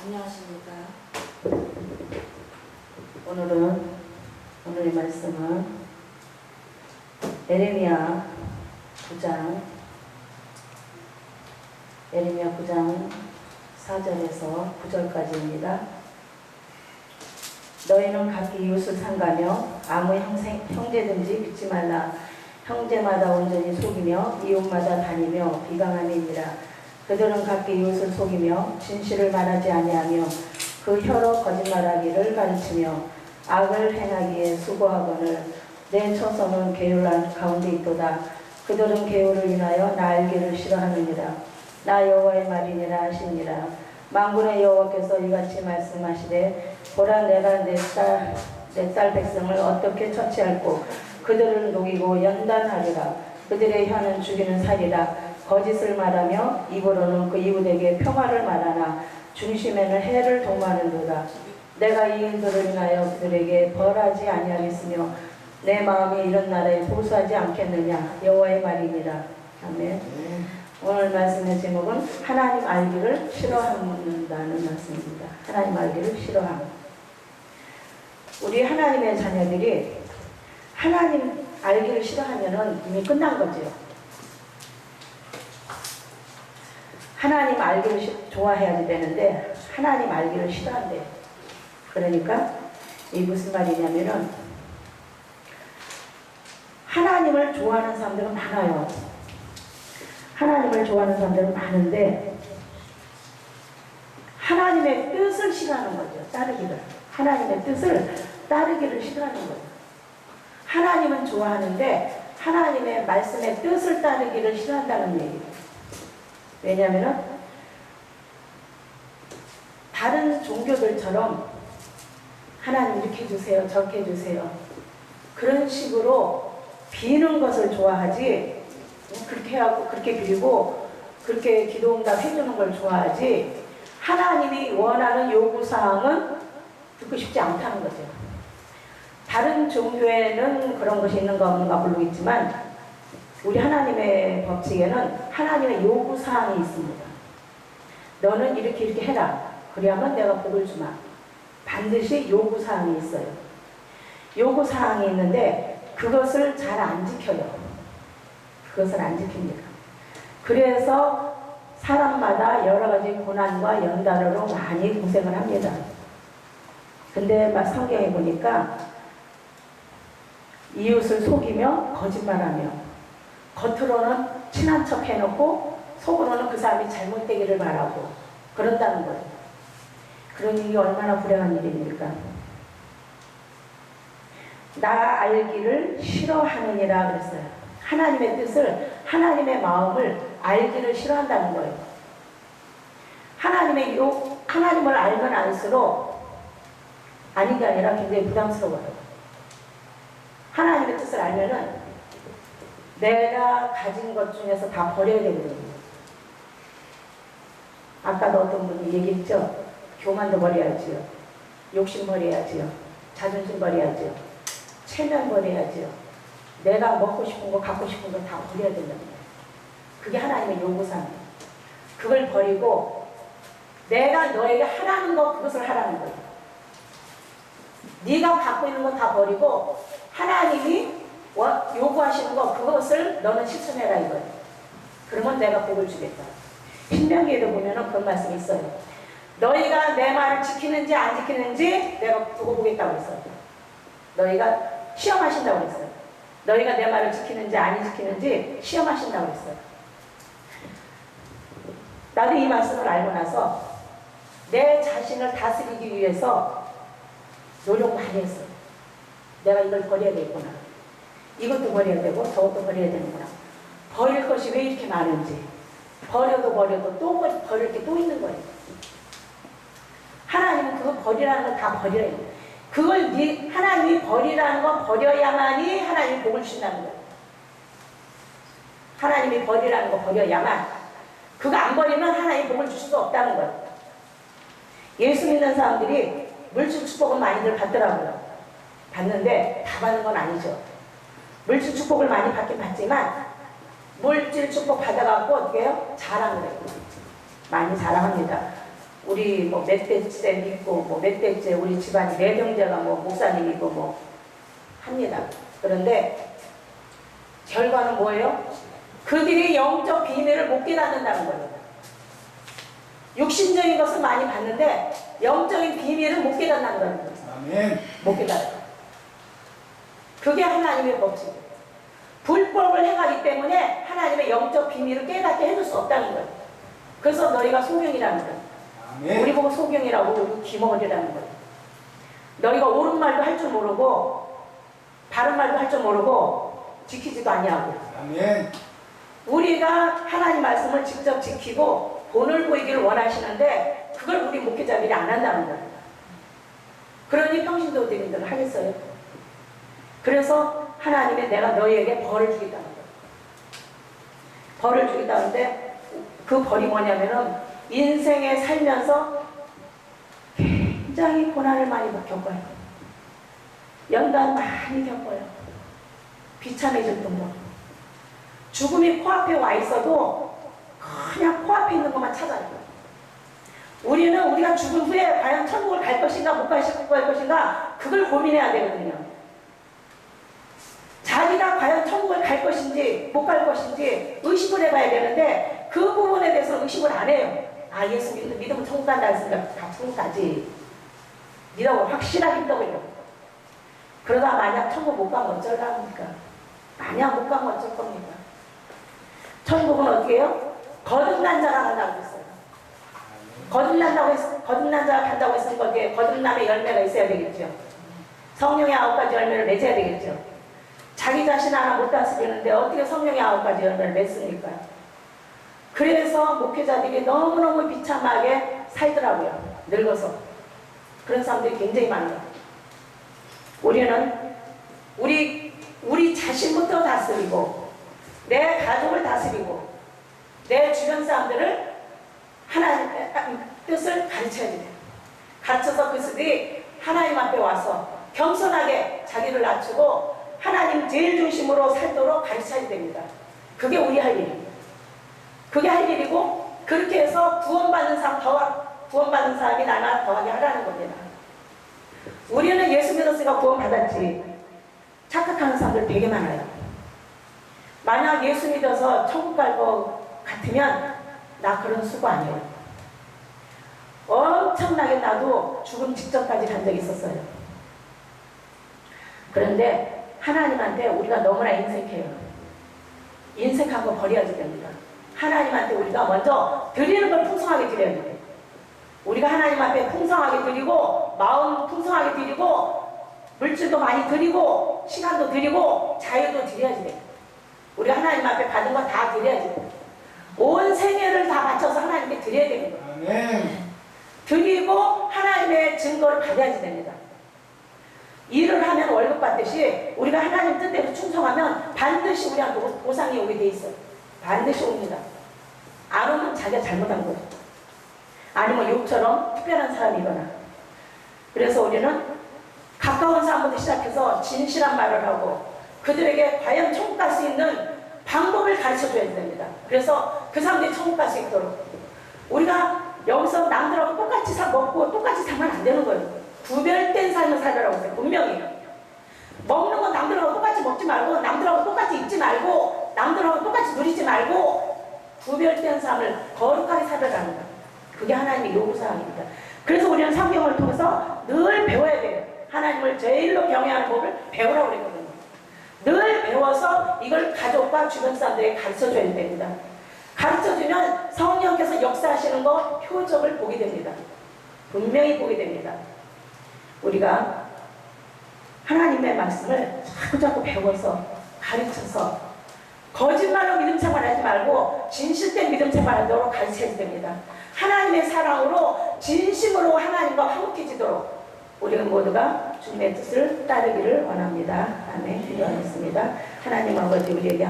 안녕하십니까. 오늘의 말씀은 에레미야 9장 4절에서 9절까지입니다. 너희는 각기 이웃을 상가며 아무 형제든지 믿지 말라. 형제마다 온전히 속이며 이웃마다 다니며 비방함이니라. 그들은 각기 이웃을 속이며 진실을 말하지 아니하며 그 혀로 거짓말하기를 가르치며 악을 행하기에 수고하거늘 내 처소는 게을한 가운데 있도다. 그들은 게으를 인하여 나 알기를 싫어하느니라. 나 여호와의 말이니라 하시니라. 만군의 여호와께서 이같이 말씀하시되 보라, 내가 내 딸 백성을 어떻게 처치할꼬. 그들을 녹이고 연단하리라. 그들의 혀는 죽이는 살이라. 거짓을 말하며 입으로는 그 이웃에게 평화를 말하나 중심에는 해를 도모하는도다. 내가 이 일들을 인하여 그들에게 벌하지 아니하겠으며 내 마음이 이런 나라에 보수하지 않겠느냐. 여호와의 말이니라. 아멘. 오늘 말씀의 제목은 하나님 알기를 싫어한다는 말씀입니다. 하나님 알기를 싫어함. 우리 하나님의 자녀들이 하나님 알기를 싫어하면은 이미 끝난 거죠. 하나님 알기를 좋아해야지 되는데 하나님 알기를 싫어한대요. 그러니까 이 무슨 말이냐면은 하나님을 좋아하는 사람들은 많아요. 하나님을 좋아하는 사람들은 많은데 하나님의 뜻을 싫어하는 거죠. 따르기를. 하나님의 뜻을 따르기를 싫어하는 거죠. 하나님은 좋아하는데 하나님의 말씀의 뜻을 따르기를 싫어한다는 얘기예요. 왜냐하면 다른 종교들처럼 하나님 이렇게 해주세요, 저렇게 해주세요, 그런 식으로 비는 것을 좋아하지, 그렇게 하고 그렇게 빌고 그렇게 기도응답 해주는 걸 좋아하지, 하나님이 원하는 요구사항은 듣고 싶지 않다는 거죠. 다른 종교에는 그런 것이 있는가 없는가 모르겠지만 우리 하나님의 법칙에는 하나님의 요구사항이 있습니다. 너는 이렇게 해라. 그래야만 내가 복을 주마. 반드시 요구사항이 있어요. 요구사항이 있는데 그것을 잘 안 지켜요. 그것을 안 지킵니다. 그래서 사람마다 여러 가지 고난과 연단으로 많이 고생을 합니다. 근데 막 성경에 보니까 이웃을 속이며 거짓말하며 겉으로는 친한 척 해놓고 속으로는 그 사람이 잘못되기를 바라고 그런다는 거예요. 그런 일이 얼마나 불행한 일입니까? 나 알기를 싫어하느니라 그랬어요. 하나님의 뜻을, 하나님의 마음을 알기를 싫어한다는 거예요. 하나님을 알면 알수록 아닌 게 아니라 굉장히 부담스러워요. 하나님의 뜻을 알면은 내가 가진 것 중에서 다 버려야 되거든요. 아까도 어떤 분이 얘기했죠. 교만도 버려야지요. 욕심 버려야지요. 자존심 버려야지요. 체면 버려야지요. 내가 먹고 싶은 거, 갖고 싶은 거 다 버려야 된다는 거예요. 그게 하나님의 요구사항이에요. 그걸 버리고 내가 너에게 하라는 거, 그것을 하라는 거예요. 네가 갖고 있는 거 다 버리고 하나님이 요구하시는 거, 그것을 너는 실천해라 이거예요. 그러면 내가 복을 주겠다. 신명기에도 보면은 그런 말씀이 있어요. 너희가 내 말을 지키는지 안 지키는지 내가 두고 보겠다고 했어요. 너희가 시험하신다고 했어요. 너희가 내 말을 지키는지 안 지키는지 시험하신다고 했어요. 나도 이 말씀을 알고 나서 내 자신을 다스리기 위해서 노력 많이 했어요. 내가 이걸 버려야 되겠구나. 이것도 버려야 되고 저것도 버려야 되는구나. 버릴 것이 왜 이렇게 많은지. 버려도 또 버릴 게 또 있는 거예요. 하나님은 그거 버리라는 걸 다 버리라. 그걸 하나님이 버리라는 거 버려야만이 하나님이 복을 주신다는 거예요. 하나님이 버리라는 거 버려야만. 그거 안 버리면 하나님이 복을 줄 수 없다는 거예요. 예수 믿는 사람들이 물질 축복은 많이들 받더라고요. 받는데 다 받는 건 아니죠. 물질 축복을 많이 받긴 받지만 물질 축복 받아갖고 어떻게 해요? 자랑을 해요. 많이 자랑합니다. 우리 뭐 몇 대째 믿고 뭐 몇 대째 우리 집안이 내 형제가 뭐 목사님이고 뭐 합니다. 그런데 결과는 뭐예요? 그들이 영적 비밀을 못 깨닫는다는 거예요. 육신적인 것은 많이 봤는데 영적인 비밀을 못 깨닫는다는 거예요. 아멘. 못 깨닫아요. 그게 하나님의 법칙이에요. 불법을 행하기 때문에 하나님의 영적 비밀을 깨닫게 해줄 수 없다는 거예요. 그래서 너희가 소경이라는 거예요. 아멘. 우리 보고 소경이라고 우리 귀머거리라는 거예요. 너희가 옳은 말도 할 줄 모르고 바른 말도 할 줄 모르고 지키지도 아니하고. 아멘. 우리가 하나님 말씀을 직접 지키고 본을 보이기를 원하시는데 그걸 우리 목회자들이 안 한다는 거예요. 그러니 평신도들인들 하겠어요? 그래서 하나님이 내가 너희에게 벌을 주겠다는 거예요. 벌을 주겠다는데 그 벌이 뭐냐면은 인생에 살면서 굉장히 고난을 많이 겪어요. 연단 많이 겪어요. 비참해질 정도. 죽음이 코앞에 와 있어도 그냥 코앞에 있는 것만 찾아요. 우리는 우리가 죽은 후에 과연 천국을 갈 것인가 못 갈 것인가 그걸 고민해야 되거든요. 자기가 과연 천국을 갈 것인지 못 갈 것인지 의식을 해봐야 되는데 그 부분에 대해서 의식을 안 해요. 아, 예수 믿으면 천국 간다 했으니까 다 천국 가지. 믿어 확실하게 믿어버려. 그러다 만약 천국 못 가면 어쩌랍니까? 만약 못 가면 어쩔 겁니까? 천국은 어떻게 해요? 거듭난 자가 간다고 했어요. 거듭난 자가 간다고 했으니 거기에 거듭남의 열매가 있어야 되겠죠. 성령의 9가지 열매를 맺어야 되겠죠. 자기 자신 하나 못 다스리는데 어떻게 성령의 9가지 열매를 맺습니까? 그래서 목회자들이 너무너무 비참하게 살더라고요. 늙어서. 그런 사람들이 굉장히 많아요. 우리는 우리 자신부터 다스리고 내 가족을 다스리고 내 주변 사람들을 하나님의 뜻을 가르쳐야 돼요. 가르쳐서 그들이 하나님 앞에 와서 겸손하게 자기를 낮추고 하나님 제일 중심으로 살도록 가르쳐야 됩니다. 그게 우리 할 일입니다. 그게 할 일이고 그렇게 해서 구원받는 사람이 나나 더하게 하라는 겁니다. 우리는 예수 믿었으니까 구원받았지. 착각하는 사람들 되게 많아요. 만약 예수 믿어서 천국 갈 것 같으면 나 그런 수고 아니에요. 엄청나게 나도 죽음 직전까지 간 적이 있었어요. 그런데 하나님한테 우리가 너무나 인색해요. 인색한 거 버려야 됩니다. 하나님한테 우리가 먼저 드리는 걸 풍성하게 드려야 돼요. 우리가 하나님 앞에 풍성하게 드리고 마음 풍성하게 드리고 물질도 많이 드리고 시간도 드리고 자유도 드려야지 돼요. 우리가 하나님 앞에 받은 거 다 드려야지 돼요. 온 생애를 다 바쳐서 하나님께 드려야 되는 거예요. 아멘. 드리고 하나님의 증거를 받아야지 됩니다. 일을 하면 월급 받듯이 우리가 하나님 뜻대로 충성하면 반드시 우리한테 보상이 오게 돼 있어요. 반드시 옵니다. 안 오면 자기가 잘못한 거예요. 아니면 욕처럼 특별한 사람이거나. 그래서 우리는 가까운 사람부터 시작해서 진실한 말을 하고 그들에게 과연 천국 갈 수 있는 방법을 가르쳐줘야 됩니다. 그래서 그 사람들이 천국 갈 수 있도록 우리가 여기서 남들하고 똑같이 먹고 똑같이 살면 안 되는 거예요. 구별된 삶을 살으라고 했어요. 분명히. 먹는 건 남들하고 똑같이 먹지 말고 남들하고 똑같이 입지 말고 남들하고 똑같이 누리지 말고 구별된 삶을 거룩하게 살아가는 거예요. 그게 하나님의 요구사항입니다. 그래서 우리는 성경을 통해서 늘 배워야 돼요. 하나님을 제일로 경외하는 법을 배우라고 그랬거든요. 늘 배워서 이걸 가족과 주변 사람들에게 가르쳐줘야 됩니다. 가르쳐주면 성령께서 역사하시는 거 표적을 보게 됩니다. 분명히 보게 됩니다. 우리가 하나님의 말씀을 자꾸자꾸 배워서 가르쳐서 거짓말로 믿음 생활하지 말고 진실된 믿음 생활하도록 가르쳐야 됩니다. 하나님의 사랑으로 진심으로 하나님과 화목해지도록 우리가 모두가 주님의 뜻을 따르기를 원합니다. 아멘. 기도하겠습니다. 하나님 아버지 우리에게